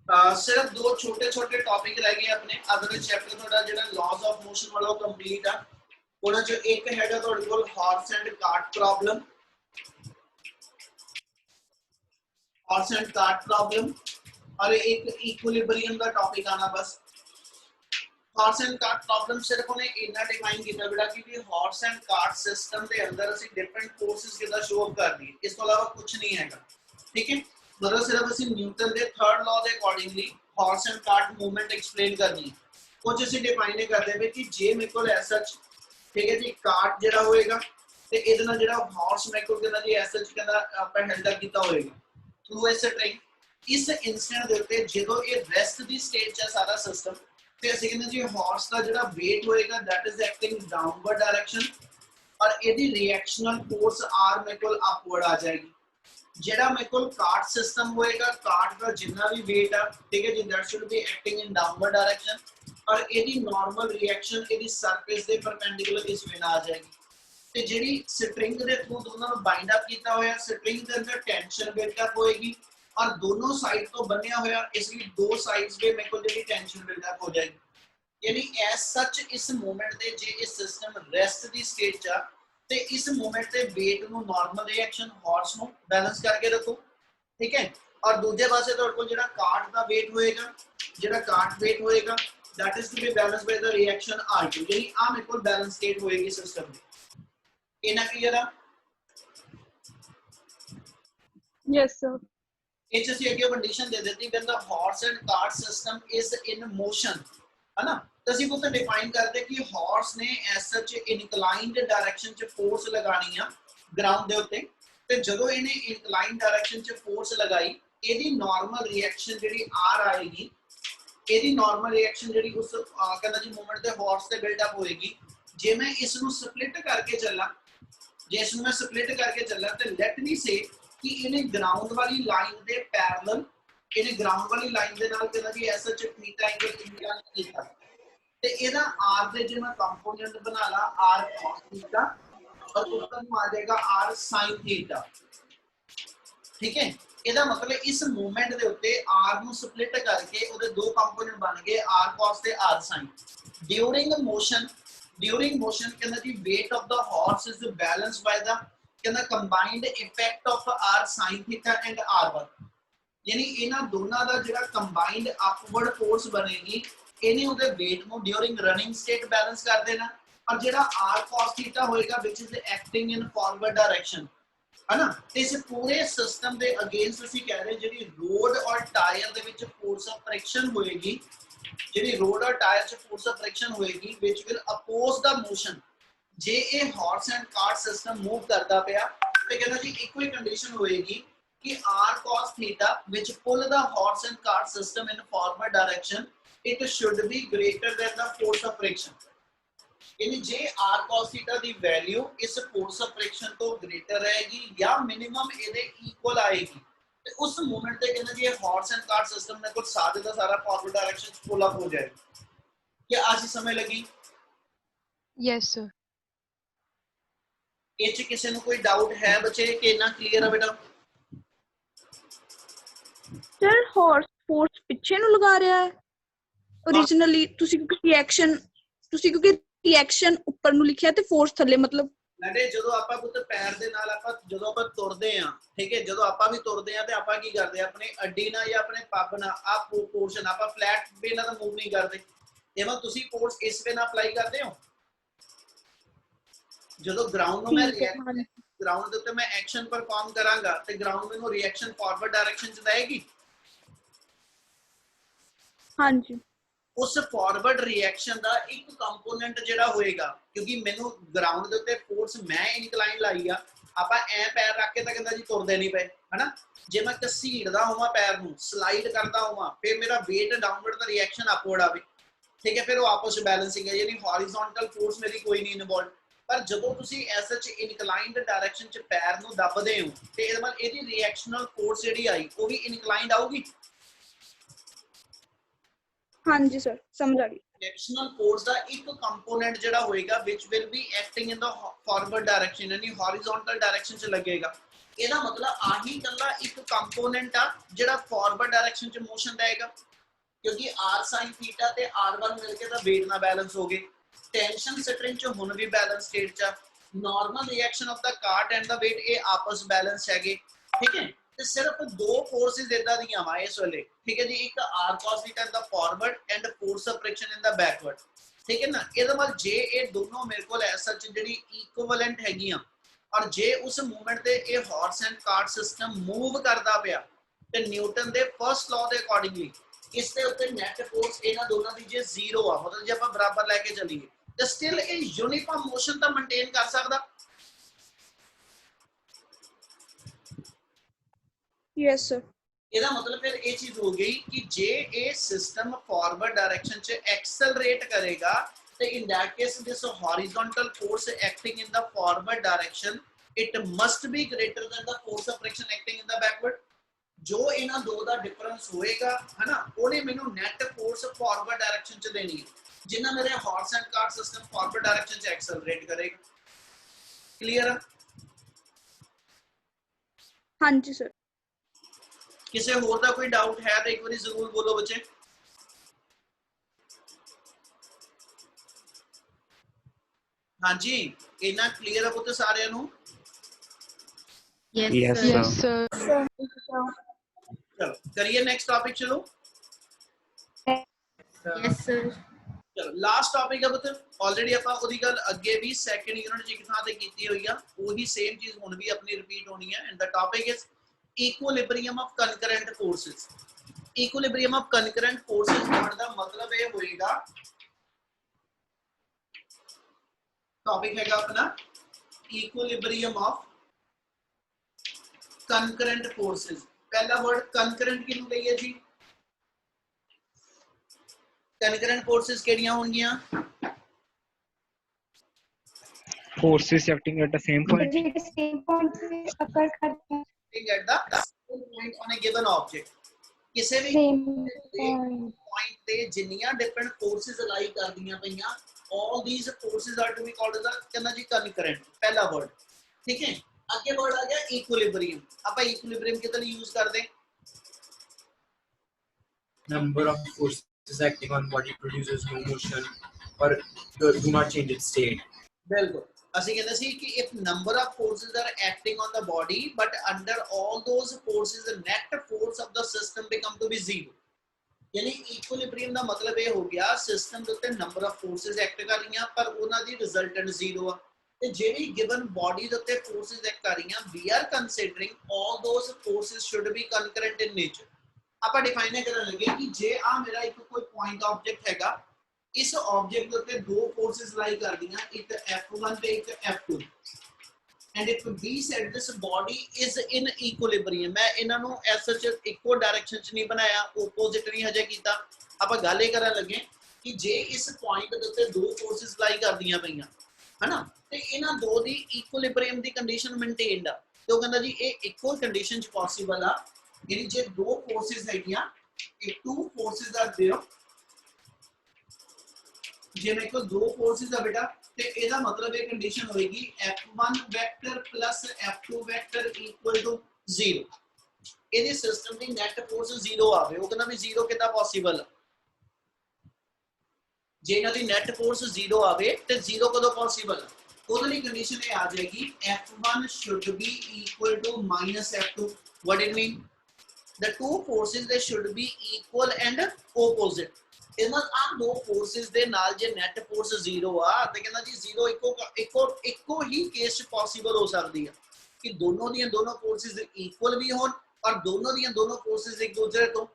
सिर्फ दो छोटे छोटे टॉपिक रह गए अपने अगले चैप्टर थोड़ा जो लॉज ऑफ मोशन वाला कंप्लीट है ਉਹਨਾਂ ਚੋਂ ਇੱਕ ਹੈਗਾ ਤੁਹਾਡੇ ਕੋਲ ਹਾਰਸ ਐਂਡ ਕਾਰਟ ਪ੍ਰੋਬਲਮ और एक इक्विलिब्रियम का टॉपिक आना बस हॉर्स एंड कार्ट प्रॉब्लम सिर्फ उन्हें इतना डिफाइन किया बेटा कि हॉर्स एंड कार्ट सिस्टम के अंदर ਅਸੀਂ डिफरेंट फोर्सेस किदा शो अप कर दी इस तो अलावा कुछ नहीं हैगा ठीक है मतलब सिर्फ ਅਸੀਂ न्यूटन के थर्ड लॉ के accordingly horse and cart movement explain करनी कुछ ਅਸੀਂ डिफाइन करते हैं कि जे मेरे को ऐसा ठीक है जी कार्ट ਜਿਹੜਾ ਹੋਏਗਾ ਤੇ ਇਹਦੇ ਨਾਲ ਜਿਹੜਾ ਹੌਰਸ ਮੇਰੇ ਕੋਲ ਕਹਿੰਦਾ ਜੀ ਐਸ ਐਚ ਕਹਿੰਦਾ ਆਪਾਂ ਹੈਂਡਲ ਕੀਤਾ ਹੋਏਗਾ ਥਰੂ ਇਸ ਸਟ੍ਰਿੰਗ ਇਸ ਇਨਸਟੈਂਟ ਦੇ ਉੱਤੇ ਜਦੋਂ ਇਹ ਰੈਸਟ ਦੀ ਸਟੇਟ 'ਚ ਹੈ ਸਾਰਾ ਸਿਸਟਮ ਤੇ ਅਸੀਂ ਕਹਿੰਦੇ ਜੀ ਹੌਰਸ ਦਾ ਜਿਹੜਾ weight ਹੋਏਗਾ that is acting downward direction और ਇਹਦੀ ਰਿਐਕਸ਼ਨਲ ਫੋਰਸ r ਮੇਰੇ ਕੋਲ upward ਆ ਜਾਏਗੀ ਜਿਹੜਾ ਮੇਰੇ ਕੋਲ ਕਾਰਟ ਸਿਸਟਮ ਹੋਏਗਾ ਕਾਰਟ ਦਾ ਜਿੰਨਾ ਵੀ weight ਆ ਠੀਕ ਹੈ ਜੀ that should be acting in downward direction और ਇਹਦੀ ਨਾਰਮਲ ਰਿਐਕਸ਼ਨ ਇਹਦੀ ਸਰਫੇਸ ਦੇ ਪਰਪੈਂਡੀਕੂਲਰ ਇਸ ਵੇ ਨਾਲ ਆ ਜਾਏਗੀ ਤੇ ਜਿਹੜੀ ਸਟ੍ਰਿੰਗ ਦੇ ਥਰੂ ਦੋਨਾਂ ਨੂੰ ਬਾਈਂਡ ਅਪ ਕੀਤਾ ਹੋਇਆ ਸਟ੍ਰਿੰਗ ਦੇ ਅੰਦਰ ਟੈਂਸ਼ਨ ਬਿਲਡ ਅਪ ਹੋਏਗੀ और दोनों साइड तो बनया होया इसलिए दो साइड्स पे मेरे को जेडी टेंशन बिल्ड अप हो जाएगी यानी एज सच इस मोमेंट ते जे इस सिस्टम रेस्ट दी स्टेट चा ते इस मोमेंट ते वेट नु नॉर्मल रिएक्शन हॉर्स नु बैलेंस करके रखो ठीक है और दूसरे पासे तो को जेड़ा कार्ट दा वेट होएगा जेड़ा कार्ट वेट होएगा that is to be balanced by the reaction r2 यानी आ मेरे को बैलेंस स्टेट होएगी सिस्टम दी इना क्लियर है यस सर इस अगे कंडीशन दे देती when the horse and cart system is in motion है ना तो ਅਸੀਂ ਉਹ डिफाइन करते कि हॉर्स ने एज सच इनक्लाइंड डायरेक्शन च फोर्स लगानी है ग्राउंड दे उत्ते ते ਜਦੋਂ ਇਹਨੇ ਇਨਕਲਾਈਨ ਡਾਇਰੈਕਸ਼ਨ ਚ ਫੋਰਸ ਲਗਾਈ ਇਹਦੀ ਨਾਰਮਲ ਰਿਐਕਸ਼ਨ ਜਿਹੜੀ r ਆਏਗੀ ਇਹਦੀ ਨਾਰਮਲ ਰਿਐਕਸ਼ਨ ਜਿਹੜੀ ਉਸ ਕਹਿੰਦਾ ਜੀ ਮੂਵਮੈਂਟ ਤੇ ਹੌਰਸ ਤੇ ਬਿਲਡ ਅਪ ਹੋਏਗੀ ਜੇ ਮੈਂ ਇਸ ਨੂੰ ਸਪਲਿਟ ਕਰਕੇ ਚੱਲਾਂ ਜੇ ਇਸ ਨੂੰ ਮੈਂ ਸਪਲਿਟ ਕਰਕੇ ਚੱਲਾਂ ਤੇ ਲੈਟ ਮੀ ਸੇ कि इन्हें ग्राउंड वाली लाइन दे पैरेलल इन्हें ग्राउंड वाली लाइन दे नाल कहना जी ऐसा च थीटा एंगल इंक्लाइन कीता ते एदा r दे जे मैं कंपोनेंट बना ला r cos थीटा और ऊपर में आ जाएगा r sin थीटा ठीक है एदा मतलब इस मूवमेंट दे उत्ते r नु स्प्लिट करके ओदे दो कंपोनेंट बन गए r cos ते r sin ड्यूरिंग मोशन कहना जी weight of the horse is balanced by the कहना combined effect of r sin theta and r1 यानी इना दोनों दा जेड़ा combined upward force बनेगी इन्हें उधर weight ਨੂੰ during running state balance कर देना और जेड़ा r cos theta होएगा which is acting in forward direction है ना इस पूरे सिस्टम दे अगेंस्ट ਅਸੀਂ कह रहे ਜਿਹੜੀ रोड और टायर ਦੇ ਵਿੱਚ force of friction होएगी ਜਿਹੜੀ रोड और टायर ਚ force of friction होएगी which will oppose the motion J a horse and cart system move करता पिया ते कहना जी इको ही कंडीशन होएगी कि r cos theta which pull the horse and cart system in forward direction it should be greater than the force of friction यानी जे r cos theta दी value इस फोर्स ऑफ फ्रिक्शन तो greater रहेगी या minimum ਇਹਦੇ equal आएगी ਤੇ उस मोमेंट ਤੇ कहना जी हॉर्स एंड कार्ट सिस्टम में कुछ सारे का सारा फॉरवर्ड डायरेक्शन पुल अप हो जाएगा क्या आज ही समय लगी यस सर ਇਹ ਕਿਸੇ ਨੂੰ ਕੋਈ ਡਾਊਟ ਹੈ ਬੱਚੇ ਕਿ ਇਨਾ ਕਲੀਅਰ ਹੈ ਬੇਟਾ ਸਰ ਹੌਰਸ ਫੋਰਸ ਪਿੱਛੇ ਨੂੰ ਲਗਾ ਰਿਹਾ ਹੈ ओरिजिनली ਤੁਸੀਂ ਕਿਉਂਕਿ ਰਿਐਕਸ਼ਨ ਉੱਪਰ ਨੂੰ ਲਿਖਿਆ ਤੇ ਫੋਰਸ ਥੱਲੇ मतलब ਲੜੇ ਜਦੋਂ ਆਪਾਂ ਪੁੱਤ ਪੈਰ ਦੇ ਨਾਲ ਆਪਾਂ ਜਦੋਂ ਆਪਾਂ ਤੁਰਦੇ ਆ ਠੀਕ ਹੈ ਜਦੋਂ ਆਪਾਂ ਵੀ ਤੁਰਦੇ ਆ ਤੇ ਆਪਾਂ ਕੀ ਕਰਦੇ ਆ ਆਪਣੇ ਅੱਡੀ ਨਾਲ ਜਾਂ ਆਪਣੇ ਪੱਬ ਨਾਲ ਆ ਪੋਰਸ਼ਨ ਆਪਾਂ ਫਲੈਟ ਵੇ ਨਾਲ ਮੂਵ ਨਹੀਂ ਕਰਦੇ ਜਿਵੇਂ ਤੁਸੀਂ ਫੋਰਸ ਇਸ ਵੇ ਨਾਲ ਅਪਲਾਈ ਕਰਦੇ ਹੋ ਜਦੋਂ ग्राउंड ਨੂੰ ਮੈਂ ग्राउंड ਦੇ ਉੱਤੇ ਮੈਂ ਐਕਸ਼ਨ ਪਰਫਾਰਮ ਕਰਾਂਗਾ ਤੇ ग्राउंड ਮੈਨੂੰ ਰਿਐਕਸ਼ਨ ਫਾਰਵਰਡ ਡਾਇਰੈਕਸ਼ਨ ਚ ਦੇਗੀ ਹਾਂਜੀ ਉਸ ਫਾਰਵਰਡ ਰਿਐਕਸ਼ਨ ਦਾ ਇੱਕ ਕੰਪੋਨੈਂਟ ਜਿਹੜਾ ਹੋਏਗਾ ਕਿਉਂਕਿ ਮੈਨੂੰ ग्राउंड ਦੇ ਉੱਤੇ ਫੋਰਸ ਮੈਂ ਇਨਕਲਾਈਨ ਲਾਈ ਆ ਆਪਾਂ ਐ ਪੈਰ ਰੱਖ ਕੇ ਤਾਂ ਕਹਿੰਦਾ ਜੀ ਤੁਰਦੇ ਨਹੀਂ ਪਏ ਹਨਾ ਜੇ ਮੈਂ ਘਸੀੜਦਾ ਹੋਵਾਂ ਪੈਰ ਨੂੰ ਸਲਾਈਡ ਕਰਦਾ ਹੋਵਾਂ ਫਿਰ ਮੇਰਾ weight ਡਾਊਨਵਰਡ ਦਾ ਰਿਐਕਸ਼ਨ ਅਪਵਰਡ ਆਵੇ ਠੀਕ ਹੈ ਫਿਰ ਉਹ ਆਪਸ ਵਿੱਚ ਬੈਲੈਂਸਿੰਗ ਹੈ ਯਾਨੀ ਹੌਰੀਜ਼ੌਂਟਲ ਫੋਰਸ ਮੇਰੀ ਕੋਈ ਨਹੀਂ ਇਨਵੋਲਵਡ पर ਜਦੋਂ ਤੁਸੀਂ ਐਸ ਐਚ ਇਨਕਲਾਈਨਡ ਡਾਇਰੈਕਸ਼ਨ ਚ ਪੈਰ ਨੂੰ ਦੱਬਦੇ ਹੋ ਤੇ ਇਹਦੇ ਨਾਲ ਇਹਦੀ ਰਿਐਕਸ਼ਨਲ ਫੋਰਸ ਜਿਹੜੀ ਆਈ ਉਹ ਵੀ ਇਨਕਲਾਈਨਡ ਆਊਗੀ ਹਾਂਜੀ ਸਰ ਸਮਝ ਆ ਗਈ ਰਿਐਕਸ਼ਨਲ ਫੋਰਸ ਦਾ ਇੱਕ ਕੰਪੋਨੈਂਟ ਜਿਹੜਾ ਹੋਏਗਾ which will be acting in the forward direction यानी horizontal direction ਚ ਲੱਗੇਗਾ ਇਹਦਾ ਮਤਲਬ ਆਹੀ ਕੱਲਾ ਇੱਕ ਕੰਪੋਨੈਂਟ ਆ ਜਿਹੜਾ ਫਾਰਵਰਡ ਡਾਇਰੈਕਸ਼ਨ ਚ ਮੋਸ਼ਨ ਦੇਗਾ, ਕਿਉਂਕਿ r sin θ ਤੇ r1 ਮਿਲ ਕੇ ਤਾਂ weight ਨਾਲ ਬੈਲੈਂਸ ਹੋ ਗਏ। ਟੈਂਸ਼ਨ ਸਟਰਿੰਗ ਚ ਹੁਣ ਵੀ ਬੈਲੈਂਸ ਸਟੇਟ ਚ, normal reaction of the cart and the weight ਇਹ ਆਪਸ ਬੈਲੈਂਸ ਹੈਗੇ, ਠੀਕ ਹੈ। ਤੇ ਸਿਰਫ ਦੋ ਫੋਰਸਿਸ ਇਦਾਂ ਦੀਆਂ ਵਾ ਇਸ ਵੇਲੇ, ਠੀਕ ਹੈ ਜੀ, ਇੱਕ r cos θ in the forward and force of friction in the backward, ਠੀਕ ਹੈ ਨਾ। ਇਹਦਾ ਮਤਲਬ ਜੇ ਇਹ ਦੋਨੋਂ ਮੇਰੇ ਕੋਲ ਐਸਾ ਜਿਹੜੀ ਇਕੁਇਵਲੈਂਟ ਹੈਗੀਆਂ ਔਰ ਜੇ ਉਸ ਮੂਵਮੈਂਟ ਤੇ ਇਹ horse and cart system move ਕਰਦਾ ਪਿਆ ਤੇ ਨਿਊਟਨ ਦੇ ਫਰਸਟ ਲਾਅ ਦੇ ਅਕੋਰਡਿੰਗਲੀ ਇਸ ਦੇ ਉੱਤੇ ਨੈਟ ਫੋਰਸ ਇਹਨਾਂ ਦੋਨਾਂ ਦੀ ਜੇ ਜ਼ੀਰੋ ਆ, ਮਤਲਬ ਜੇ ਆਪਾਂ ਬਰਾਬਰ ਲੈ ਕੇ ਚੱਲੀਏ ਤੇ ਸਟਿਲ ਇਹ ਯੂਨੀਫਾਰਮ ਮੋਸ਼ਨ ਤਾਂ ਮੇਨਟੇਨ ਕਰ ਸਕਦਾ। Yes sir. ਇਹਦਾ ਮਤਲਬ ਫਿਰ ਇਹ ਚੀਜ਼ ਹੋ ਗਈ ਕਿ ਜੇ ਇਹ ਸਿਸਟਮ ਫਾਰਵਰਡ ਡਾਇਰੈਕਸ਼ਨ ਚ ਐਕਸਲਰੇਟ ਕਰੇਗਾ ਤੇ in that case this horizontal force acting in the forward direction it must B greater then the force of friction acting in the backward. ਜੋ ਇਹਨਾਂ ਦੋ ਦਾ ਡਿਫਰੈਂਸ ਹੋਏਗਾ ਹਨਾ, ਉਹਨੇ ਮੈਨੂੰ ਨੈਟ ਫੋਰਸ ਫਾਰਵਰਡ ਡਾਇਰੈਕਸ਼ਨ ਚ ਦੇਣੀ ਹੈ, ਜਿੰਨਾ ਮੇਰੇ horse and cart system forward direction ਚ ਐਕਸਲਰੇਟ ਕਰੇਗਾ। ਕਲੀਅਰ ਹੈ? ਹਾਂਜੀ ਸਰ। ਕਿਸੇ ਹੋਰ ਦਾ ਕੋਈ ਡਾਊਟ ਹੈ ਤਾਂ ਇੱਕ ਵਾਰੀ ਜ਼ਰੂਰ ਬੋਲੋ ਬੱਚੇ। ਹਾਂਜੀ ਇਹਨਾਂ ਕਲੀਅਰ ਹੈ ਪੁੱਤ ਸਾਰਿਆਂ ਨੂੰ? Yes, sir. ਚਲੋ ਕਰੀਏ ਨੈਕਸਟ ਟਾਪਿਕ। ਚਲੋ Yes, sir. ਚਲੋ ਲਾਸਟ ਟਾਪਿਕ ਹੈ ਪੁੱਤ, ਆਲਰੇਡੀ ਆਪਾਂ ਉਹਦੀ ਗੱਲ ਅੱਗੇ ਵੀ ਸੈਕੰਡ ਯੂਨਿਟ ਚ ਇੱਕ ਥਾਂ ਤੇ ਕੀਤੀ ਹੋਈ ਆ, ਉਹੀ ਸੇਮ ਚੀਜ਼ ਹੁਣ ਵੀ ਆਪਣੀ ਰਿਪੀਟ ਹੋਣੀ ਹੈ। And the topic is equilibrium of concurrent forces। equilibrium of concurrent forces ਹੋਣ ਦਾ ਮਤਲਬ ਇਹ ਹੋਏਗਾ, ਟਾਪਿਕ ਹੈਗਾ ਆਪਣਾ equilibrium of concurrent forces। पहला वर्ड concurrent किहनू कहिए जी? concurrent forces केड़ियां होंगियां? Forces acting at the same point. same point पे occur करते हैं, at the same point on a given object। किसी भी same point point ਤੇ ਜਿੰਨੀਆਂ different forces ਅਲਾਈ ਕਰਦੀਆਂ ਪਈਆਂ, all these forces are to be called as ਕਹਿੰਦਾ ਜੀ concurrent। पहला word, ठीक है। आगे वर्ड आ गया equilibrium। ਆਪਾਂ equilibrium ਕਿਤੇ ਯੂਜ਼ ਕਰਦੇ? Number of forces acting on body produces no motion or do not change its state। ਬਿਲਕੁਲ ਅਸੀਂ ਕਹਿੰਦੇ ਸੀ ਕਿ if number of forces are acting on the body but under all those forces the net force of the system become to be zero। यानी equilibrium ਦਾ ਮਤਲਬ ਇਹ ਹੋ ਗਿਆ system ਦੇ ਉੱਤੇ ਨੰਬਰ ਆਫ ਫੋਰਸਸ ਐਕਟ ਕਰ ਰਹੀਆਂ ਪਰ ਉਹਨਾਂ ਦੀ ਰਿਜ਼ਲਟੈਂਟ ਜ਼ੀਰੋ ਆ, ਤੇ ਜਿਹੜੀ ਗਿਵਨ ਬਾਡੀ ਦੇ ਉੱਤੇ ਫੋਰਸਸ ਐਕਟ ਕਰ ਰਹੀਆਂ we are considering all those forces should be concurrent in nature। ਆਪਾਂ ਡਿਫਾਈਨ ਕਰਨ ਲੱਗੇ ਕਿ ਜੇ ਆ ਮੇਰਾ ਇੱਕ ਕੋਈ ਪੁਆਇੰਟ ਆਬਜੈਕਟ ਹੈਗਾ, ਇਸ ਆਬਜੈਕਟ ਦੇ ਉੱਤੇ ਦੋ ਫੋਰਸਸ ਲਾਈ ਕਰਦੀਆਂ, ਇੱਕ F1 ਤੇ ਇੱਕ F2, and if we said this body is in equilibrium, मैं ਇਹਨਾਂ ਨੂੰ as such ਇੱਕੋ ਡਾਇਰੈਕਸ਼ਨ ਚ ਨਹੀਂ ਬਣਾਇਆ, ਆਪੋਜ਼ਿਟ ਨਹੀਂ ਹਜੇ ਕੀਤਾ। ਆਪਾਂ ਗੱਲ ਇਹ ਕਰਨ ਲੱਗੇ ਕਿ ਜੇ ਇਸ ਪੁਆਇੰਟ ਦੇ ਉੱਤੇ ਦੋ ਫੋਰਸਸ ਲਾਈ ਕਰਦੀਆਂ ਪਈਆਂ ਹਨਾ, ਤੇ ਇਹਨਾਂ ਦੋ ਦੀ ਇਕੁਇਲਿਬ੍ਰੀਅਮ ਦੀ ਕੰਡੀਸ਼ਨ ਮੇਨਟੇਨਡ ਆ, ਤੇ ਉਹ ਕਹਿੰਦਾ ਜੀ ਇਹ ਇੱਕੋ ਕੰਡੀਸ਼ਨ ਚ ਪੋਸੀਬਲ ਆ। ਯਾਨੀ ਜੇ ਦੋ ਫੋਰਸਸ ਹੈਗੀਆਂ, ਇਹ ਟੂ ਫੋਰਸਸ ਆਰ देयर, ਜੇ ਮੇਰੇ ਕੋਲ ਦੋ ਫੋਰਸਸ ਆ ਬੇਟਾ, ਤੇ ਇਹਦਾ ਮਤਲਬ ਇਹ ਕੰਡੀਸ਼ਨ ਹੋਏਗੀ F1 vector plus F2 vector equal to 0। ਇਹਦੇ ਸਿਸਟਮ ਦੀ ਨੈਟ ਫੋਰਸ 0 ਆਵੇ। ਉਹ ਕਹਿੰਦਾ ਵੀ 0 ਕਿੱਦਾਂ ਪੋਸੀਬਲ? ਜੇ ਇਹਨਾਂ ਦੀ ਨੈਟ ਫੋਰਸ 0 ਆਵੇ ਤੇ 0 ਕਦੋਂ ਪੋਸੀਬਲ? ਉਹਦੇ ਲਈ ਕੰਡੀਸ਼ਨ ਇਹ ਆ ਜਾਏਗੀ F1 should be equal to minus F2। what it mean? the two forces they should be equal and opposite। ਇਹਨਾਂ ਆ ਦੋ ਫੋਰਸਸ ਦੇ ਨਾਲ ਜੇ ਨੈਟ ਫੋਰਸ 0 ਆ ਤੇ ਕਹਿੰਦਾ ਜੀ 0 ਇੱਕੋ ਹੀ ਕੇਸ ਚ ਪੋਸੀਬਲ ਹੋ ਸਕਦੀ ਆ ਕਿ ਦੋਨੋਂ ਦੀਆਂ ਦੋਨੋਂ ਫੋਰਸਸ ਇਕੁਅਲ ਵੀ ਹੋਣ ਔਰ ਦੋਨੋਂ ਦੀਆਂ ਦੋਨੋਂ ਫੋਰਸਸ ਇੱਕ ਦੂਜੇ ਤੋਂ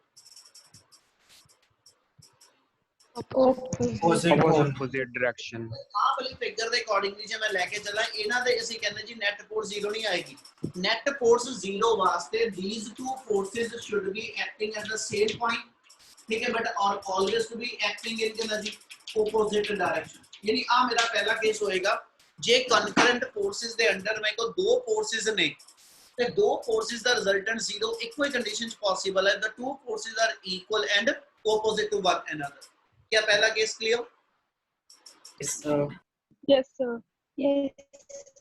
Opposite direction। ਆਹ ਵਾਲੀ ਫਿਗਰ ਦੇ ਅਕੋਰਡਿੰਗਲੀ ਜੇ ਮੈਂ ਲੈ ਕੇ ਚੱਲਾਂ, ਇਹਨਾਂ ਦੇ ਅਸੀਂ ਕਹਿੰਦੇ ਜੀ ਨੈਟ ਫੋਰਸ 0 ਨਹੀਂ ਆਏਗੀ। ਨੈਟ ਫੋਰਸ 0 ਵਾਸਤੇ these two forces should be acting at the same point, ठीक है, but or always to be acting in the opposite direction। यानी आ मेरा पहला केस होएगा जे concurrent forces ਦੇ ਅੰਡਰ ਮੇਰੇ ਕੋਲ ਦੋ forces ਨੇ ਤੇ ਦੋ forces ਦਾ resultant 0 ਇੱਕੋ ਹੀ ਕੰਡੀਸ਼ਨ ਚ ਪੋਸੀਬਲ ਹੈ। the two forces are equal and opposite to one another। क्या पहला case clear? Yes, sir। Yes sir। yes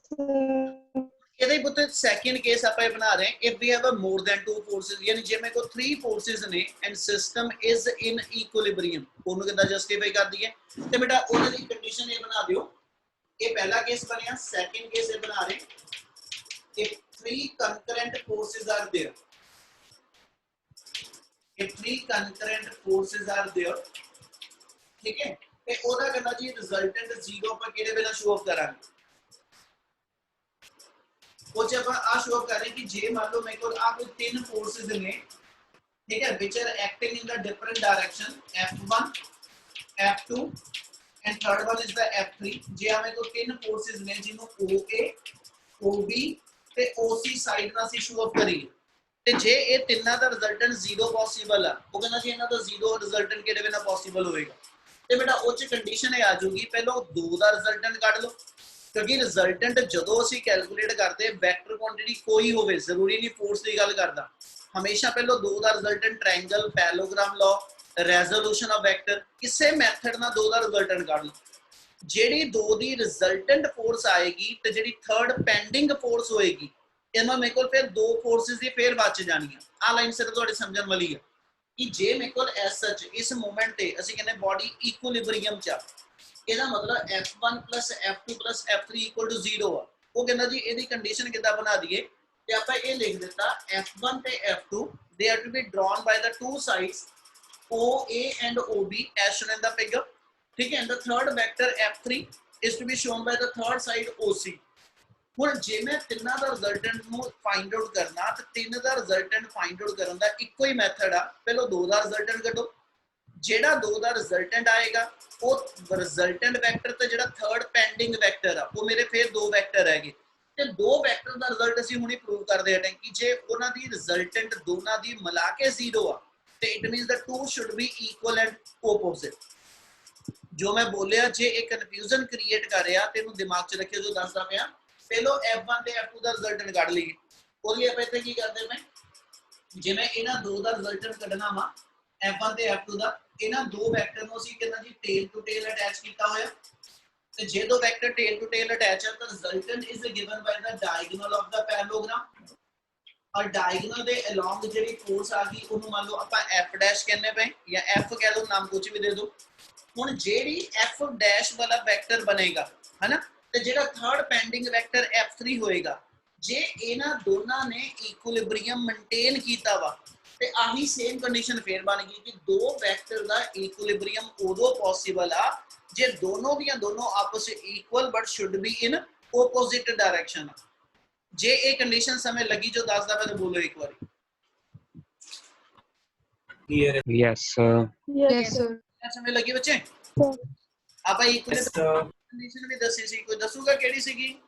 sir। ਇਹਦਾ ਹੀ ਪੁੱਤ ਸੈਕਿੰਡ ਕੇਸ ਆਪਾਂ ਇਹ ਬਣਾ ਰਹੇ ਹਾਂ if we have a more than two forces ਯਾਨੀ ਜੇ ਮੇਰੇ ਕੋਲ 3 ਫੋਰਸਸ ਨੇ and system is in equilibrium ਉਹਨੂੰ ਕਿੱਦਾਂ ਜਸਟੀਫਾਈ ਕਰ ਦਈਏ ਤੇ ਬੇਟਾ ਉਹਨਾਂ ਦੀ ਕੰਡੀਸ਼ਨ ਇਹ ਬਣਾ ਦਿਓ ਇਹ ਪਹਿਲਾ ਕੇਸ ਬਣਿਆ ਸੈਕਿੰਡ ਕੇਸ ਇਹ ਬਣਾ ਰਹੇ if 3 concurrent forces are there if 3 concurrent forces are there ठीक है ਤੇ ਉਹਦਾ ਕਹਿੰਦਾ ਜੀ ਰਿਜ਼ਲਟੈਂਟ 0 ਆਪਾਂ ਕਿਹੜੇ ਵੇਲੇ ਸ਼ੋ ਆਫ ਕਰਾਂਗੇ ਉਹ ਜੇ ਆਪਾਂ ਆ ਸ਼ੋ ਆਫ ਕਰਾਂ ਕਿ ਜੇ ਮੰਨ ਲਓ ਮੇਰੇ ਕੋਲ ਆ ਕੋਈ 3 ਫੋਰਸਸ ਨੇ ਠੀਕ ਹੈ which are acting in the different direction f1 f2 and third one is the f3 ਜੇ ਆ ਮੇਰੇ ਕੋਲ 3 ਫੋਰਸਸ ਨੇ ਜਿਹਨੂੰ OA OB ਤੇ OC ਸਾਈਡ ਨਾਲ ਅਸੀਂ ਸ਼ੋ ਆਫ ਕਰੀਏ ਤੇ ਜੇ ਇਹ ਤਿੰਨਾਂ ਦਾ ਰਿਜ਼ਲਟੈਂਟ 0 ਪੋਸੀਬਲ ਆ ਉਹ ਕਹਿੰਦਾ ਜੀ ਇਹਨਾਂ ਦਾ 0 ਰਿਜ਼ਲਟੈਂਟ ਕਿਹੜੇ ਵੇਲੇ ਪੋਸੀਬਲ ਹੋਏਗਾ ਤੇ ਬੇਟਾ ਉਹ ਚ ਕੰਡੀਸ਼ਨ ਇਹ ਆ ਜਾਊਗੀ ਪਹਿਲਾਂ 2 ਦਾ ਰਿਜ਼ਲਟੈਂਟ ਕੱਢ ਲਓ ਕਿਉਂਕਿ ਰਿਜ਼ਲਟੈਂਟ ਜਦੋਂ ਅਸੀਂ ਕੈਲਕੂਲੇਟ ਕਰਦੇ ਵੈਕਟਰ ਕੁਆਂਟੀਟੀ ਕੋਈ ਹੋਵੇ ਜ਼ਰੂਰੀ ਨਹੀਂ ਫੋਰਸ ਦੀ ਗੱਲ ਕਰਦਾ ਹਮੇਸ਼ਾ ਪਹਿਲਾਂ 2 ਦਾ resultant triangle parallelogram law resolution of vector ਕਿਸੇ ਮੈਥਡ ਨਾਲ 2 ਦਾ ਰਿਜ਼ਲਟੈਂਟ ਕੱਢ ਲਓ ਜਿਹੜੀ 2 ਦੀ ਰਿਜ਼ਲਟੈਂਟ ਫੋਰਸ ਆਏਗੀ ਤੇ ਜਿਹੜੀ ਥਰਡ ਪੈਂਡਿੰਗ ਫੋਰਸ ਹੋਏਗੀ ਇਹਨਾਂ ਮੇਰੇ ਕੋਲ ਫਿਰ 2 ਫੋਰਸਸ ਦੀ ਫੇਰ ਬਚ ਜਾਣੀਆਂ ਆ ਲਾਈਨ ਸਿਰ ਤੁਹਾਡੇ ਸਮਝਣ ਵਾਲੀ ਹੈ ਕਿ ਜੇ ਮੇਰੇ ਕੋਲ ਐਸ ਸੱਚ ਇਸ ਮੂਮੈਂਟ ਤੇ ਅਸੀਂ ਕਹਿੰਦੇ ਬਾਡੀ ਇਕੁਇਲਿਬ੍ਰੀਅਮ ਚ ਇਹਦਾ ਮਤਲਬ f1 f2 f3 0 ਆ ਉਹ ਕਹਿੰਦਾ ਜੀ ਇਹਦੀ ਕੰਡੀਸ਼ਨ ਕਿੱਦਾਂ ਬਣਾ ਦਈਏ ਤੇ ਆਪਾਂ ਇਹ ਲਿਖ ਦਿੱਤਾ f1 ਤੇ f2 they are to be drawn by the two sides OA and OB as shown in the figure ठीक है and the third vector f3 is to be shown by the third side OC ਹੁਣ ਜੇ ਮੈਂ ਤਿੰਨਾਂ ਦਾ resultant ਨੂੰ find out ਕਰਨਾ ਤੇ ਤਿੰਨ ਦਾ ਰਿਜ਼ਲਟੈਂਟ ਫਾਈਂਡ ਆਊਟ ਕਰਨ ਦਾ ਇੱਕੋ ਹੀ ਮੈਥਡ ਆ ਪਹਿਲਾਂ 2 ਦਾ ਰਿਜ਼ਲਟੈਂਟ ਕੱਢੋ ਜਿਹੜਾ 2 ਦਾ ਰਿਜ਼ਲਟੈਂਟ ਆਏਗਾ ਉਹ ਰਿਜ਼ਲਟੈਂਟ ਵੈਕਟਰ ਤੇ ਜਿਹੜਾ ਥਰਡ ਪੈਂਡਿੰਗ ਵੈਕਟਰ ਆ ਉਹ ਮੇਰੇ ਫੇਰ 2 ਵੈਕਟਰ ਹੈਗੇ ਤੇ 2 ਵੈਕਟਰ ਦਾ ਰਿਜ਼ਲਟ ਅਸੀਂ ਹੁਣੇ ਪ੍ਰੂਵ ਕਰਦੇ ਹਾਂ ਕਿ ਜੇ ਉਹਨਾਂ ਦੀ ਰਿਜ਼ਲਟੈਂਟ ਦੋਨਾਂ ਦੀ ਮਿਲਾ ਕੇ 0 ਆ ਤੇ it means the to should be equal and opposite ਜੋ ਮੈਂ ਬੋਲਿਆ ਜੇ ਇਹ ਕਨਫਿਊਜ਼ਨ ਕ੍ਰੀਏਟ ਕਰ ਰਿਹਾ ਤੇ ਇਹਨੂੰ ਦਿਮਾਗ 'ਚ ਰੱਖਿਓ ਜੋ ਦੱਸਦਾ ਪਿਆ ਪਹਿਲੋ f1 ਤੇ f2 ਦਾ ਰਿਜ਼ਲਟੈਂਟ ਕੱਢ ਲਈਏ ਉਹਦੇ ਲਈ ਆਪਾਂ ਇੱਥੇ ਕੀ ਕਰਦੇ ਮੈਂ ਜਿਵੇਂ ਇਹਨਾਂ 2 ਦਾ ਰਿਜ਼ਲਟੈਂਟ ਕੱਢਣਾ ਵਾ f1 ਤੇ f2 ਦਾ ਇਹਨਾਂ 2 ਵੈਕਟਰ ਨੂੰ ਅਸੀਂ ਕਹਿੰਦਾ ਜੀ ਟੇਲ ਟੂ ਟੇਲ ਅਟੈਚ ਕੀਤਾ ਹੋਇਆ ਤੇ ਜੇ 2 vector tail to tail attach ਹੈ ਤਾਂ resultant is given by the diagonal of the parallelogram ਔਰ ਡਾਇਗੋਨਲ ਦੇ ਅਲੋਂਗ ਜਿਹੜੀ ਫੋਰਸ ਆ ਗਈ ਉਹਨੂੰ ਮੰਨ ਲਓ ਆਪਾਂ f ਡੈਸ਼ ਕਹਿੰਦੇ ਪਏ ਜਾਂ f ਕਹਿ ਲਓ ਨਾਮ ਕੁਝ ਵੀ ਦੇ ਦਿਓ ਹੁਣ ਜਿਹੜੀ f ਡੈਸ਼ ਵਾਲਾ ਵੈਕਟਰ ਬਣੇਗਾ ਹੈਨਾ ਤੇ ਜਿਹੜਾ ਥਰਡ ਪੈਂਡਿੰਗ ਵੈਕਟਰ f3 ਹੋਏਗਾ ਜੇ ਇਹਨਾਂ ਦੋਨਾਂ ਨੇ ਇਕੁਇਲਿਬ੍ਰੀਅਮ ਮੇਨਟੇਨ ਕੀਤਾ ਵਾ ਤੇ ਆਹੀ ਸੇਮ ਕੰਡੀਸ਼ਨ ਫੇਰ ਬਣ ਗਈ ਕਿ 2 ਵੈਕਟਰ ਦਾ ਇਕੁਇਲਿਬ੍ਰੀਅਮ ਉਦੋਂ ਪੋਸੀਬਲ ਆ ਜੇ ਦੋਨੋਂ ਦੀਆਂ ਦੋਨੋਂ ਆਪਸ ਵਿੱਚ equal but should be in opposite direction ਜੇ ਇਹ ਕੰਡੀਸ਼ਨ ਸਮਝ ਲੱਗੀ ਜੋ ਦੱਸਦਾ ਮੈਂ ਤਾਂ ਬੋਲੋ ਇੱਕ ਵਾਰੀ Yes, sir. Yes, sir. ਸਮਝ ਲੱਗੀ ਬੱਚੇ ਆਪਾਂ ਇਕੁਇਲਿਬ੍ਰੀਅਮ ਕੰਡੀਸ਼ਨ ਵੀ ਦੱਸੀ ਸੀ ਕੋਈ ਦੱਸੂਗਾ ਕਿਹੜੀ ਸੀਗੀ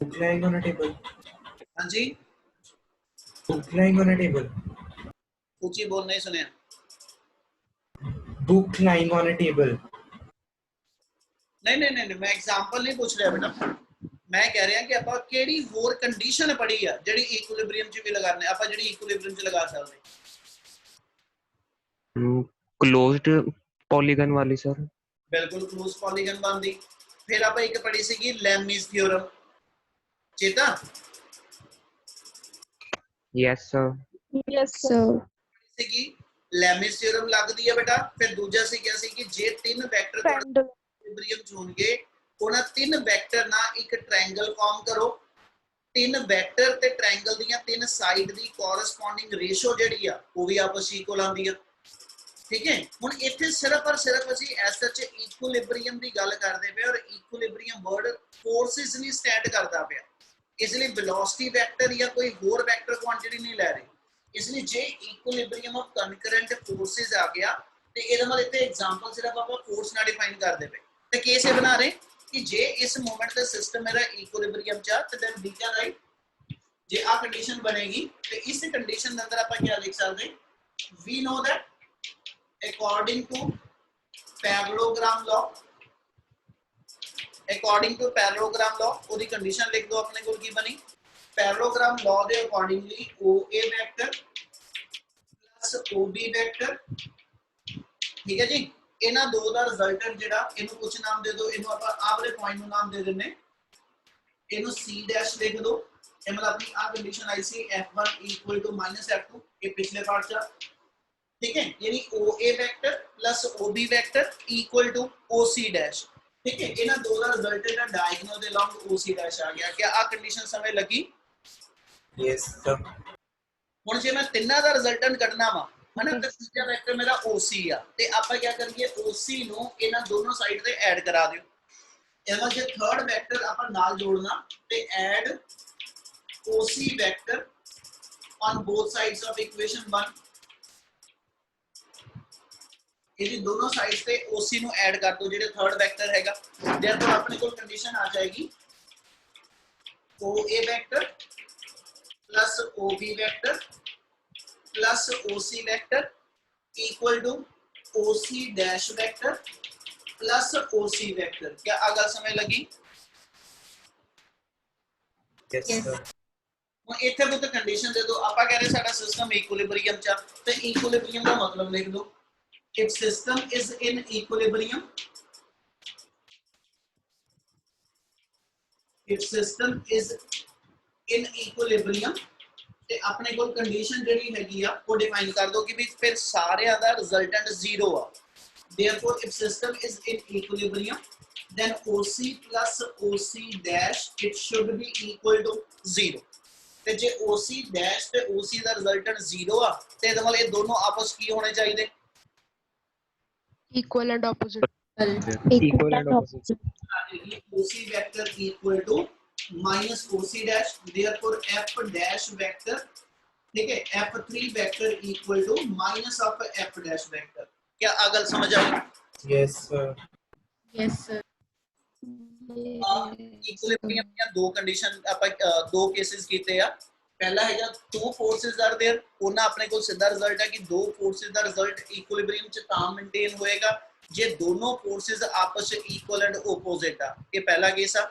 Book lying on a table. ਹਾਂਜੀ Book lying on a table. ਉੱਚੀ ਬੋਲ ਨਹੀਂ ਸੁਣਿਆ Book lying on a table. ਨਹੀਂ ਮੈਂ ਐਗਜ਼ਾਮਪਲ ਨਹੀਂ ਪੁੱਛ ਰਿਹਾ ਬੇਟਾ ਮੈਂ ਕਹਿ ਰਿਹਾ ਕਿ ਆਪਾਂ ਕਿਹੜੀ ਹੋਰ ਕੰਡੀਸ਼ਨ ਪੜੀ ਆ ਜਿਹੜੀ ਇਕੁਇਲਿਬ੍ਰੀਅਮ 'ਚ ਵੀ ਲਗਾਣੇ ਆਪਾਂ ਜਿਹੜੀ ਇਕੁਇਲਿਬ੍ਰੀਅਮ 'ਚ ਲਗਾ ਸਕਦੇ Closed polygon वाली sir. ਬਿਲਕੁਲ ਕਲੋਜ਼ ਪੋਲੀਗਨ ਬਣਦੀ ਫਿਰ ਆਪਾਂ ਇੱਕ ਪੜੀ ਸੀਗੀ ਲੈਮਿਸ ਥਿਓਰਮ ਚੇਤਾ Yes, sir. Yes, sir. ਸੀਗੀ ਲੈਮਿਸ ਥਿਓਰਮ ਲੱਗਦੀ ਹੈ ਬੇਟਾ ਫਿਰ ਦੂਜਾ ਸੀ ਕਿਹਾ ਸੀ ਕਿ ਜੇ 3 ਵੈਕਟਰ ਇਕੁਇਲਿਬ੍ਰੀਅਮ 'ਚ ਹੋਣਗੇ ਉਹਨਾਂ 3 ਵੈਕਟਰ ਨਾਲ ਇੱਕ ਟ੍ਰਾਇੰਗਲ ਫਾਰਮ ਕਰੋ 3 ਵੈਕਟਰ ਤੇ ਟ੍ਰਾਇੰਗਲ ਦੀਆਂ 3 ਸਾਈਡ ਦੀ ਕੋਰਸਪੋਂਡਿੰਗ ਰੇਸ਼ੋ ਜਿਹੜੀ ਆ ਉਹ ਵੀ ਆਪਸ ਵਿੱਚ ਇਕੁਅਲ ਆਉਂਦੀ ਆ ਠੀਕ ਹੈ ਹੁਣ ਇੱਥੇ ਸਿਰਫ ਔਰ ਸਿਰਫ ਅਸੀਂ ਐਸ ਸੱਚ ਇਕੁਇਲਿਬ੍ਰੀਅਮ ਦੀ ਗੱਲ ਕਰਦੇ ਪਏ ਔਰ ਇਕੁਇਲਿਬ੍ਰੀਅਮ ਵਰਡ ਫੋਰਸਿਸ ਨਹੀਂ ਸਟੈਂਡ ਕਰਦਾ ਪਿਆ ਇਸ ਲਈ ਵੈਲੋਸਿਟੀ ਵੈਕਟਰ ਜਾਂ ਕੋਈ ਹੋਰ ਵੈਕਟਰ ਕੁਆਂਟੀਟੀ ਨਹੀਂ ਲੈ ਰਹੇ ਇਸ ਲਈ ਜੇ ਇਕੁਇਲਿਬ੍ਰੀਅਮ ਆਫ ਕਨਕਰੈਂਟ ਫੋਰਸਿਸ ਆ ਗਿਆ ਤੇ ਇਹਦਾ ਮਤਲਬ ਇੱਥੇ ਐਗਜ਼ਾਮਪਲ ਸਿਰਫ ਆਪਾਂ ਫੋਰਸ ਨਾਲ ਡਿਫਾਈਨ ਕਰਦੇ ਪਏ ਤੇ ਕੇਸ ਇਹ ਬਣਾ ਰਹੇ ਕਿ ਜੇ ਇਸ ਮੂਮੈਂਟ ਦਾ ਸਿਸਟਮ ਮੇਰਾ ਇਕੁਇਲਿਬ੍ਰੀਅਮ ਚ ਆ ਤੇ ਦੈਨ ਬੀਟਾ ਰਾਈਟ ਜੇ ਆ ਕੰਡੀਸ਼ਨ ਬਣੇਗੀ ਤੇ ਇਸ ਕੰਡੀਸ਼ਨ ਦੇ ਅੰਦਰ ਆਪਾਂ ਕੀ ਲਿਖ ਸਕਦੇ ਵੀ know that according to parallelogram law ਉਹਦੀ ਕੰਡੀਸ਼ਨ ਲਿਖ ਦੋ ਆਪਣੇ ਕੋਲ ਕੀ ਬਣੀ parallelogram law ਦੇ accordingly OA vector plus OB vector ਠੀਕ ਹੈ ਜੀ ਇਹਨਾਂ ਦੋ ਦਾ ਰਿਜ਼ਲਟੈਂਟ ਜਿਹੜਾ ਇਹਨੂੰ ਕੁਝ ਨਾਮ ਦੇ ਦਿਓ, ਇਹਨੂੰ ਆਪਾਂ ਆਹ ਵਾਲੇ ਪੁਆਇੰਟ ਨੂੰ ਨਾਮ ਦੇ ਦਿੰਨੇ, ਇਹਨੂੰ C ਡੈਸ਼ ਲਿਖ ਦਿਓ। ਇਹ ਮਤਲਬ ਆਪਣੀ ਆ condition I C F1 equal to -F2, ਇਹ ਪਿਛਲੇ ਪਾਰਟ ਚ, ठीक है, यानी OA vector plus OB vector equal to OC dash, ठीक है। इना दो दा रिजल्टेंट है डायगोनल दे अलोंग OC डैश आ गया। क्या आ कंडीशन समझ लगी? Yes sir. हुन जे मैं तिन्ना दा रिजल्टेंट कढना वा है ना, ते तीजा वेक्टर मेरा OC आ, ते आपां क्या करिए OC नु इना दोनों साइड ते ऐड करा दियो। एमा जे थर्ड वेक्टर आपां नाल जोड़ना ते add OC vector on both sides of equation 1, ये दोनों साइड्स पे OC नु ऐड कर दो जेडे थर्ड वेक्टर हैगा। देयरफॉर अपने को कंडीशन आ जाएगी OA vector plus OB vector plus OC vector equal to OC dash vector plus OC vector. क्या आगे समझ लगी? Yes sir. ਹੁਣ ਇੱਥੇ ਬੁੱਤ ਕੰਡੀਸ਼ਨ ਦੇ ਦੋ। ਆਪਾਂ ਕਹ ਰਹੇ ਸਾਡਾ ਸਿਸਟਮ ਇਕੁਇਲਿਬਰੀਅਮ ਚ, ਤੇ ਇਕੁਇਲਿਬਰੀਅਮ ਦਾ ਮਤਲਬ ਲਿਖ ਦੋ, if system is in equilibrium, if system is in equilibrium ਤੇ ਆਪਣੇ ਕੋਲ ਕੰਡੀਸ਼ਨ ਜਿਹੜੀ ਹੈਗੀ ਆ ਉਹ ਡਿਫਾਈਨ ਕਰ ਦੋ ਕਿ ਵੀ ਫਿਰ ਸਾਰਿਆਂ ਦਾ ਰਿਜ਼ਲਟੈਂਟ 0 ਆ। therefore if system is in equilibrium then OC plus OC dash it should be equal to 0, ਤੇ ਜੇ OC dash ਤੇ OC ਦਾ ਰਿਜ਼ਲਟੈਂਟ 0 ਆ ਤੇ ਇਹਦੇ ਨਾਲ ਇਹ ਦੋਨੋਂ ਆਪਸ ਕੀ ਹੋਣੇ ਚਾਹੀਦੇ? equal and opposite. Equal and opposite. OC vector equal to minus OC dash, therefore F dash vector, ठीक है, F3 vector equal to minus of F dash vector। क्या अगल समझ आई? Yes sir. Yes sir. Equilibrium ਦੀਆਂ ਦੋ condition ਆਪਾਂ ਦੋ cases ਕੀਤੇ ਆ। पहला है जब two forces are there, ਉਹਨਾਂ ਆਪਣੇ ਕੋਲ ਸਿੱਧਾ ਰਿਜ਼ਲਟ ਹੈ ਕਿ ਦੋ ਫੋਰਸਸ ਦਾ ਰਿਜ਼ਲਟ ਇਕੁਇਲਿਬਰੀਅਮ ਚ ਤਾਂ ਮੇਨਟੇਨ ਹੋਏਗਾ ਜੇ ਦੋਨੋਂ ਫੋਰਸਸ ਆਪਸ ਚ ਇਕੁਅਲ ਐਂਡ ਆਪੋਜ਼ਿਟ ਆ। ਇਹ ਪਹਿਲਾ ਕੇਸ ਆ।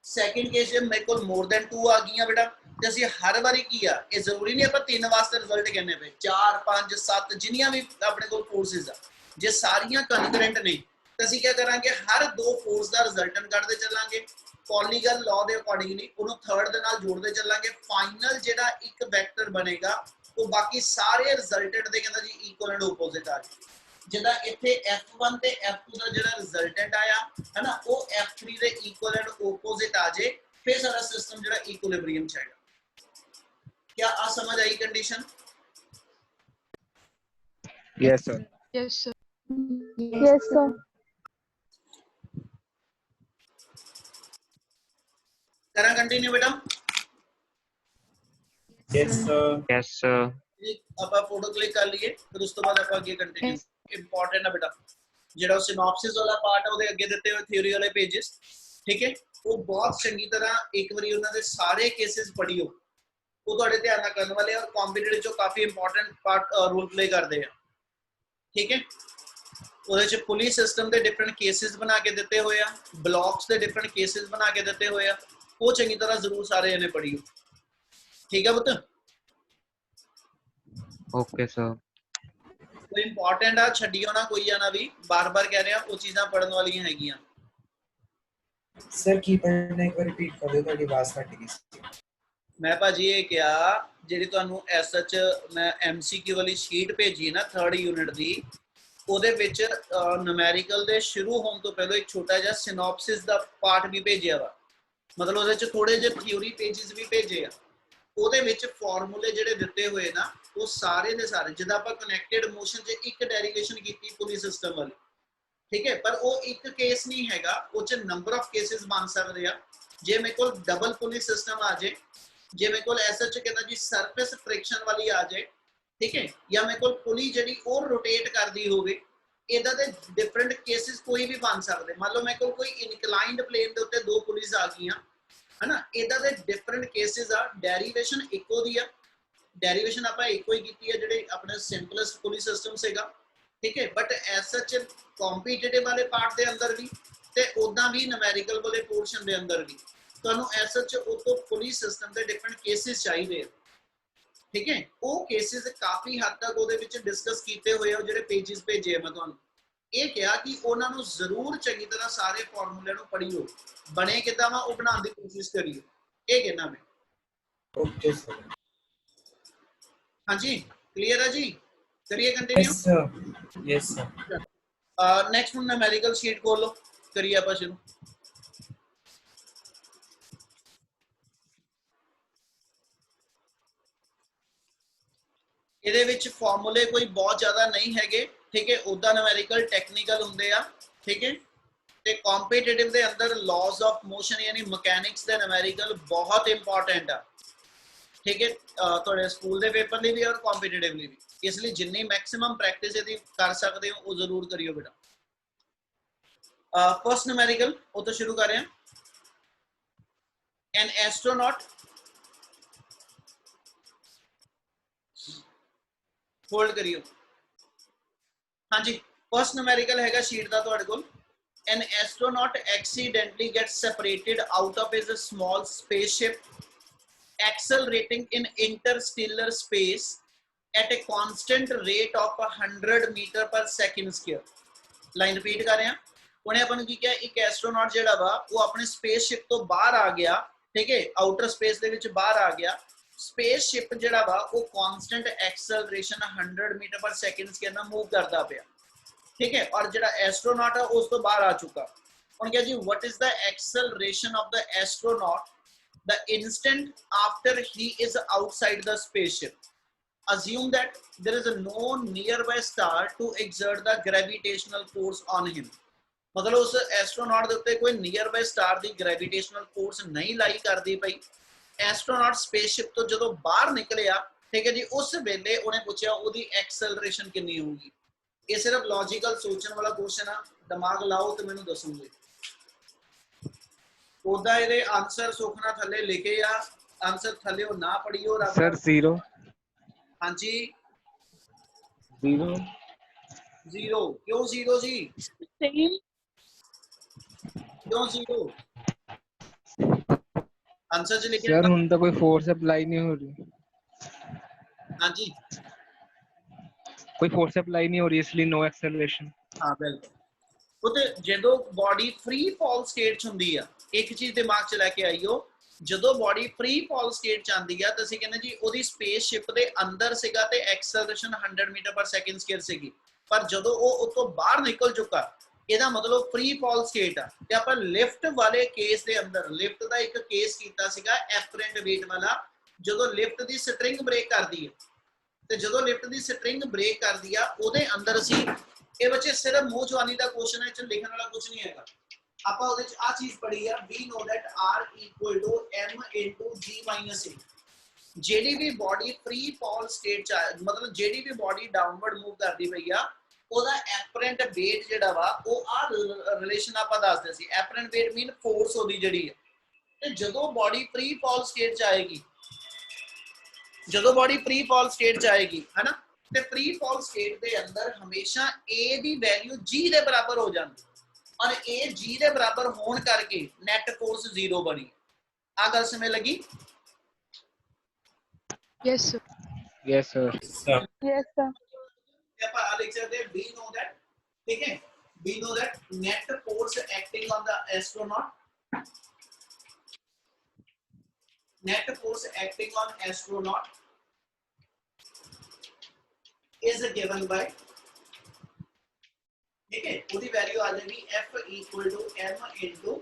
ਸੈਕੰਡ ਕੇਸ ਜੇ ਮੇਰੇ ਕੋਲ ਮੋਰ ਦੈਨ 2 ਆ ਗਈਆਂ ਬੇਟਾ, ਤੇ ਅਸੀਂ ਹਰ ਵਾਰੀ ਕੀ ਆ, ਇਹ ਜ਼ਰੂਰੀ ਨਹੀਂ ਆਪਾਂ 3 ਵਾਸਤੇ ਰਿਜ਼ਲਟ ਕਹਿੰਨੇ ਪਏ, 4 5 7 ਜਿੰਨੀਆਂ ਵੀ ਆਪਣੇ ਕੋਲ ਫੋਰਸਸ ਆ, ਜੇ ਸਾਰੀਆਂ ਕੰਕਰੈਂਟ ਨੇ ਤਾਂ ਅਸੀਂ ਕੀ ਕਰਾਂਗੇ, ਹਰ ਦੋ ਫੋਰਸ ਦਾ ਰਿਜ਼ਲਟੈਂਟ ਕੱਢਦੇ ਚੱਲਾਂਗੇ। ਪੋਲੀਗਨ ਲਾਅ ਦੇ ਅਕੋਰਡਿੰਗਲੀ ਉਹਨੂੰ ਥਰਡ ਦੇ ਨਾਲ ਜੋੜਦੇ ਚੱਲਾਂਗੇ। ਫਾਈਨਲ ਜਿਹੜਾ ਇੱਕ ਵੈਕਟਰ ਬਣੇਗਾ ਉਹ ਬਾਕੀ ਸਾਰੇ ਰਿਜ਼ਲਟੈਂਟ ਦੇ ਕਹਿੰਦਾ ਜੀ ਇਕੁਅਲ ਐਂਡ ਆਪੋਜ਼ਿਟ ਆ ਜਾਏ। ਜਿਹਦਾ ਇੱਥੇ F1 ਤੇ F2 ਦਾ ਜਿਹੜਾ ਰਿਜ਼ਲਟੈਂਟ ਆਇਆ ਹੈ ਨਾ ਉਹ F3 ਦੇ ਇਕੁਅਲ ਐਂਡ ਆਪੋਜ਼ਿਟ ਆ ਜਾਏ, ਫਿਰ ਸਾਰਾ ਸਿਸਟਮ ਜਿਹੜਾ ਇਕੁਇਲਿਬਰੀਅਮ ਚ ਆਏਗਾ। क्या आ समझ आई condition? Yes sir. Yes sir. Yes sir. करा कंटिन्यू बेटा। Yes sir. Yes sir. ਆਪਾਂ ਫੋਟੋ ਕਲਿੱਕ ਕਰ ਲਈਏ, ਫਿਰ ਉਸ ਤੋਂ ਬਾਅਦ ਆਪਾਂ ਅੱਗੇ ਕੰਟੀਨਿਊ। ਇੰਪੋਰਟੈਂਟ ਹੈ ਬੇਟਾ, ਜਿਹੜਾ ਸਿਨੋਪਸਿਸ ਵਾਲਾ ਪਾਰਟ ਹੈ ਉਹਦੇ ਅੱਗੇ ਦਿੱਤੇ ਹੋਏ ਥਿਊਰੀ ਵਾਲੇ ਪੇजेस, ਠੀਕ ਹੈ, ਉਹ ਬਹੁਤ ਚੰਗੀ ਤਰ੍ਹਾਂ ਇੱਕ ਵਾਰੀ ਉਹਨਾਂ ਦੇ ਸਾਰੇ ਕੇਸਿਸ ਪੜ੍ਹਿਓ, ਉਹ ਤੁਹਾਡੇ ਧਿਆਨ ਨਾਲ ਕਰਨ ਵਾਲੇ ਔਰ ਕੰਪੀਟੀਟਿਵ ਚੋਂ ਕਾਫੀ ਇੰਪੋਰਟੈਂਟ ਪਾਰਟ ਰੋਲ ਪਲੇ ਕਰਦੇ ਆ। ਠੀਕ ਹੈ, ਉਹਦੇ ਚ ਪੁਲਿਸ ਸਿਸਟਮ ਦੇ ਡਿਫਰੈਂਟ ਕੇਸਿਸ ਬਣਾ ਕੇ ਦਿੱਤੇ ਹੋਏ ਆ, ਬਲੌਕਸ ਦੇ ਡਿਫਰੈਂਟ ਕੇਸਿਸ ਬਣਾ ਕੇ ਦਿੱਤੇ ਹੋਏ ਆ, ਉਹ ਚੰਗੀ ਤਰ੍ਹਾਂ ਜ਼ਰੂਰ ਸਾਰੇ ਇਹਨੇ ਪੜ੍ਹਿਓ। ਠੀਕ ਹੈ ਪੁੱਤ? Okay sir. ਕੋਈ ਇੰਪੋਰਟੈਂਟ ਆ ਛੱਡਿਓ ਨਾ ਕੋਈ ਆ ਨਾ ਵੀ, ਬਾਰ-ਬਾਰ ਕਹਿ ਰਿਹਾ ਉਹ ਚੀਜ਼ਾਂ ਪੜਨ ਵਾਲੀਆਂ ਹੈਗੀਆਂ। Sir ਕੀ ਪੜ੍ਹਨਾ ਇੱਕ ਵਾਰ ਰਿਪੀਟ ਕਰ ਦਿਓ, ਤੁਹਾਡੀ ਆਵਾਜ਼ ਕੱਟ ਗਈ ਸੀ। ਮੈਂ ਭਾਜੀ ਇਹ ਕਿਹਾ ਜਿਹੜੀ ਤੁਹਾਨੂੰ ਐਸਐਚ ਮੈਂ ਐਮਸੀਕਿਊ ਵਾਲੀ ਸ਼ੀਟ ਭੇਜੀ ਨਾ 3rd ਯੂਨਿਟ ਦੀ, ਉਹਦੇ ਵਿੱਚ ਨੂਮੈਰੀਕਲ ਦੇ ਸ਼ੁਰੂ ਹੋਣ ਤੋਂ ਪਹਿਲਾਂ ਇੱਕ ਛੋਟਾ ਜਿਹਾ ਸਿਨੋਪਸਿਸ ਦਾ ਪਾਰਟ ਵੀ ਭੇਜਿਆ ਵਾ, ਮਤਲਬ ਉਹਦੇ ਚ ਥੋੜੇ ਜਿਹੇ ਥਿਊਰੀ ਪੇजेस ਵੀ ਭੇਜੇ ਆ। ਉਹਦੇ ਵਿੱਚ ਫਾਰਮੂਲੇ ਜਿਹੜੇ ਦਿੱਤੇ ਹੋਏ ਨਾ ਉਹ ਸਾਰੇ ਦੇ ਸਾਰੇ, ਜਿੱਦਾਂ ਆਪਾਂ ਕਨੈਕਟਡ ਮੋਸ਼ਨ 'ਚ ਇੱਕ ਡੈਰੀਵੇਸ਼ਨ ਕੀਤੀ ਪੁਲੀ ਸਿਸਟਮ ਵਾਲੀ, ਠੀਕ ਹੈ, ਪਰ ਉਹ ਇੱਕ ਕੇਸ ਨਹੀਂ ਹੈਗਾ, ਉਹ 'ਚ ਨੰਬਰ ਆਫ ਕੇਸਿਸ ਬਣ ਸਕਦੇ ਆ। ਜੇ ਮੇਰੇ ਕੋਲ ਡਬਲ ਪੁਲੀ ਸਿਸਟਮ ਆ ਜਾਏ, ਜੇ ਮੇਰੇ ਕੋਲ ਐਸਐਚ ਕਹਿੰਦਾ ਜੀ ਸਰਫੇਸ ਫ੍ਰਿਕਸ਼ਨ ਵਾਲੀ ਆ ਜਾਏ, ਠੀਕ ਹੈ, ਜਾਂ ਮੇਰੇ ਕੋਲ ਪੁਲੀ ਜਿਹੜੀ ਉਹ ਰੋਟੇਟ ਕਰਦੀ ਹੋਵੇ, ਇਹਦਾ ਦੇ ਡਿਫਰੈਂਟ ਕੇਸਿਸ ਕੋਈ ਵੀ ਬਣ ਸਕਦੇ। ਮੰਨ ਲਓ ਮੇਰੇ ਕੋਲ ਕੋਈ ਇਨਕਲਾਈਨਡ ਪਲੇਨ ਦੇ ਉੱਤੇ ਦੋ ਪੁਲੀਜ਼ ਆ ਗਈਆਂ है ना, ਇਹਦਾ ਦੇ ਡਿਫਰੈਂਟ ਕੇਸਿਸ ਆ। ਡੈਰੀਵੇਸ਼ਨ ਇੱਕੋ ਦੀ ਆ, ਡੈਰੀਵੇਸ਼ਨ ਆਪਾਂ ਇੱਕੋ ਹੀ ਕੀਤੀ ਹੈ ਜਿਹੜੇ ਆਪਣੇ ਸਿੰਪਲੈਸਟ ਪੁਲੀ ਸਿਸਟਮ ਸੀਗਾ, ਠੀਕ ਹੈ, ਬਟ ਐਸਐਚ ਕੰਪੀਟੀਟਿਵ ਵਾਲੇ ਪਾਰਟ ਦੇ ਅੰਦਰ ਵੀ ਤੇ ਉਦਾਂ ਵੀ ਨੂਮੈਰੀਕਲ ਵਾਲੇ ਪੋਰਸ਼ਨ ਦੇ ਅੰਦਰ ਵੀ ਤੁਹਾਨੂੰ ਐਸਐਚ ਉਤੋਂ ਪੁਲੀ ਸਿਸਟਮ ਦੇ ਡਿਫਰੈਂਟ ਕੇਸਿਸ ਚਾਹੀਦੇ ਆ। ਠੀਕ ਹੈ, ਉਹ ਕੇਸਿਸ ਕਾਫੀ ਹੱਦ ਤੱਕ ਉਹਦੇ ਵਿੱਚ ਡਿਸਕਸ ਕੀਤੇ ਹੋਏ ਆ, ਜਿਹੜੇ ਪੇजेस ਭੇਜੇ ਆ ਮੈਂ ਤੁਹਾਨੂੰ। ਇਹ ਕਿਹਾ ਕਿ ਉਹਨਾਂ ਨੂੰ ਜ਼ਰੂਰ ਚੰਗੀ ਤਰ੍ਹਾਂ ਸਾਰੇ ਫਾਰਮੂਲੇ ਨੂੰ ਪੜ੍ਹਿਓ, ਬਣੇ ਕਿੱਦਾਂ ਵਾ ਉਹ ਬਣਾਉਣ ਦੀ ਕੋਸ਼ਿਸ਼ ਕਰਿਓ, ਇਹ ਕਹਿਣਾ ਮੈਂ। Okay, sir. हाँ जी, क्लियर है जी, करिए continue. Yes, sir. Yes, sir. Next हम न्यूमेरिकल शीट खोल लो, करिए आप शुरू। ਇਹਦੇ ਵਿੱਚ ਫਾਰਮੂਲੇ ਕੋਈ ਬਹੁਤ ਜ਼ਿਆਦਾ ਨਹੀਂ ਹੈਗੇ, ਠੀਕ ਹੈ, ਉਹਦਾ न्यूमेरिकल ਟੈਕਨੀਕਲ ਹੁੰਦੇ ਆ, ਠੀਕ ਹੈ, ਤੇ ਕੰਪੀਟੀਟਿਵ ਦੇ ਅੰਦਰ ਲਾਜ਼ ਆਫ ਮੋਸ਼ਨ ਯਾਨੀ ਮਕੈਨਿਕਸ ਦੇ न्यूमेरिकल ਬਹੁਤ ਇੰਪੋਰਟੈਂਟ ਆ, ठीक है, थोड़े स्कूल के पेपर लिए भी और कॉम्पिटिटिवली भी, इसलिए जिन्नी मैक्सिमम प्रैक्टिस यदि कर सकते हो वो जरूर करियो बेटा। फर्स्ट न्यूमेरिकल वो तो शुरू कर रहे हैं। एन एस्ट्रोनॉट, होल्ड करियो, हाँ जी, फर्स्ट न्यूमेरिकल हैगा शीट दा तुहाडे कोल। An astronaut accidentally gets separated out of his small spaceship accelerating in interstellar space at a constant rate of 100 meter per second square। Line repeat कर रहे हैं, उन्हें अपन की क्या एक एस्ट्रोनॉट जेड़ा वा वो अपने स्पेसशिप तो बाहर आ गया, ठीक है, आउटर स्पेस दे विच बाहर आ गया, स्पेसशिप जेड़ा वा वो कांस्टेंट एक्सेलरेशन 100 मीटर पर सेकंड स्क्वायर नाल मूव करदा पिया, ठीक है, और जेड़ा एस्ट्रोनॉट है उस तो बाहर आ चुका। उन्हें क्या जी what is the acceleration of the astronaut the instant after he is outside the spaceship? Assume that there is no nearby star to exert the gravitational force on him। मतलब उस एस्ट्रोनॉट ਦੇ ਉੱਤੇ ਕੋਈ ਨੀਅਰਬਾਈ ਸਟਾਰ ਦੀ gravitational force ਨਹੀਂ ਲਾਈ ਕਰਦੀ ਪਈ। Astronaut spaceship ਤੋਂ ਜਦੋਂ ਬਾਹਰ ਨਿਕਲਿਆ, ਠੀਕ ਹੈ ਜੀ, ਉਸ ਵੇਲੇ ਉਹਨੇ ਪੁੱਛਿਆ ਉਹਦੀ ਐਕਸਲਰੇਸ਼ਨ ਕਿੰਨੀ ਹੋਊਗੀ। ਇਹ ਸਿਰਫ ਲੌਜੀਕਲ ਸੋਚਣ ਵਾਲਾ ਕੁਐਸਚਨ ਆ, ਦਿਮਾਗ ਲਾਓ ਤੇ ਮੈਨੂੰ ਦੱਸੋਗੇ। ਉਹਦਾ ਇਹਦੇ ਆਨਸਰ ਸੁਖਨਾ ਥੱਲੇ ਲਿਖੇ ਆ, ਆਨਸਰ ਥੱਲੇ ਉਹ ਨਾ ਪੜਿਓ ਰੱਬ। सर 0 ਹਾਂਜੀ 0 0 ਕਿਉਂ 0 ਜੀ, सेम ਕਿਉਂ 0? आंसर च लिखे सर ਹੁਣ ਤਾਂ ਕੋਈ ਫੋਰਸ ਅਪਲਾਈ ਨਹੀਂ ਹੋ ਰਹੀ, ਹਾਂਜੀ ਕੋਈ ਫੋਰਸ ਅਪਲਾਈ ਨਹੀਂ ਹੋ ਰਹੀ, ਇਸ ਲਈ ਨੋ ਐਕਸਲਰੇਸ਼ਨ। ਹਾਂ ਬਿਲਕੁਲ। ਉਹ ਤੇ ਜਦੋਂ ਬਾਡੀ ਫ੍ਰੀ ਫਾਲ ਸਟੇਟ ਚ ਹੁੰਦੀ ਆ, ਇੱਕ ਚੀਜ਼ ਦਿਮਾਗ ਚ ਲੈ ਕੇ ਆਈਓ, ਜਦੋਂ ਬਾਡੀ ਫ੍ਰੀ ਫਾਲ ਸਟੇਟ ਚ ਆਂਦੀ ਆ ਤਾਂ ਅਸੀਂ ਕਹਿੰਦੇ ਜੀ ਉਹਦੀ ਸਪੇਸਸ਼ਿਪ ਦੇ ਅੰਦਰ ਸੀਗਾ ਤੇ acceleration 100 metre per second square ਸੀਗੀ, ਪਰ ਜਦੋਂ ਉਹ ਉਤੋਂ ਬਾਹਰ ਨਿਕਲ ਚੁੱਕਾ ਇਹਦਾ ਮਤਲਬ ਫ੍ਰੀ ਫਾਲ ਸਟੇਟ ਆ। ਤੇ ਆਪਾਂ ਲਿਫਟ ਵਾਲੇ ਕੇਸ ਦੇ ਅੰਦਰ ਲਿਫਟ ਦਾ ਇੱਕ ਕੇਸ ਕੀਤਾ ਸੀਗਾ ਐਫਰੈਂਟ ਵੇਟ ਵਾਲਾ, ਜਦੋਂ ਲਿਫਟ ਦੀ ਸਟ੍ਰਿੰਗ ਬ੍ਰੇਕ ਕਰਦੀ ਹੈ, ਤੇ ਜਦੋਂ ਲਿਫਟ ਦੀ ਸਟ੍ਰਿੰਗ ਬ੍ਰੇਕ ਕਰਦੀ ਆ ਉਹਦੇ ਅੰਦਰ ਅਸੀਂ ਇਹ ਬੱਚੇ ਸਿਰਫ ਮੂੰਹ ਜਵਾਨੀ ਦਾ ਕੁਐਸਚਨ ਹੈ, ਚ ਲਿਖਣ ਵਾਲਾ ਕੁਝ ਨਹੀਂ ਹੈਗਾ। ਆਪਾਂ ਉਹਦੇ ਚ ਆ ਚੀਜ਼ ਪੜ੍ਹੀ ਆ, we know that r equal to m into g minus a। ਜਿਹੜੀ ਵੀ ਬਾਡੀ ਫ੍ਰੀ ਫਾਲ ਸਟੇਟ ਚ ਮਤਲਬ ਜਿਹੜੀ ਵੀ ਬਾਡੀ ਡਾਊਨਵਰਡ ਮੂਵ ਕਰਦੀ ਪਈ ਆ ਉਹਦਾ ਐਪਰੈਂਟ weight ਜਿਹੜਾ ਵਾ ਉਹ ਆ ਰਿਲੇਸ਼ਨ ਆਪਾਂ ਦੱਸਦੇ ਸੀ, ਐਪਰੈਂਟ weight ਮੀਨ ਫੋਰਸ ਉਹਦੀ ਜਿਹੜੀ ਹੈ। ਤੇ ਜਦੋਂ ਬਾਡੀ ਫ੍ਰੀ ਫਾਲ ਸਟੇਟ ਚ ਆਏਗੀ, ਜਦੋਂ ਬਾਡੀ ਫ੍ਰੀ ਫਾਲ ਸਟੇਟ ਚ ਆਏਗੀ ਹੈ ਨਾ, ਤੇ ਫ੍ਰੀ ਫਾਲ ਸਟੇਟ ਦੇ ਅੰਦਰ ਹਮੇਸ਼ਾ a ਦੀ ਵੈਲਿਊ g ਦੇ ਬਰਾਬਰ ਹੋ ਜਾਂਦੀ, ਔਰ a g ਦੇ ਬਰਾਬਰ ਹੋਣ ਕਰਕੇ ਨੈਟ ਫੋਰਸ 0 ਬਣੀ। ਆ ਗੱਲ ਸਮਝ ਲੱਗੀ? Yes, sir. Yes sir. Yes sir ਤੇ ਆਪਾਂ ਆ ਲਿਖ ਸਕਦੇ we know that, ਠੀਕ ਹੈ, we know that net force acting on the astronaut, net force acting on astronaut is given by, ठीक है, ਉਹਦੀ ਵੈਲਿਊ ਆ ਜਾਏਗੀ F equal to m into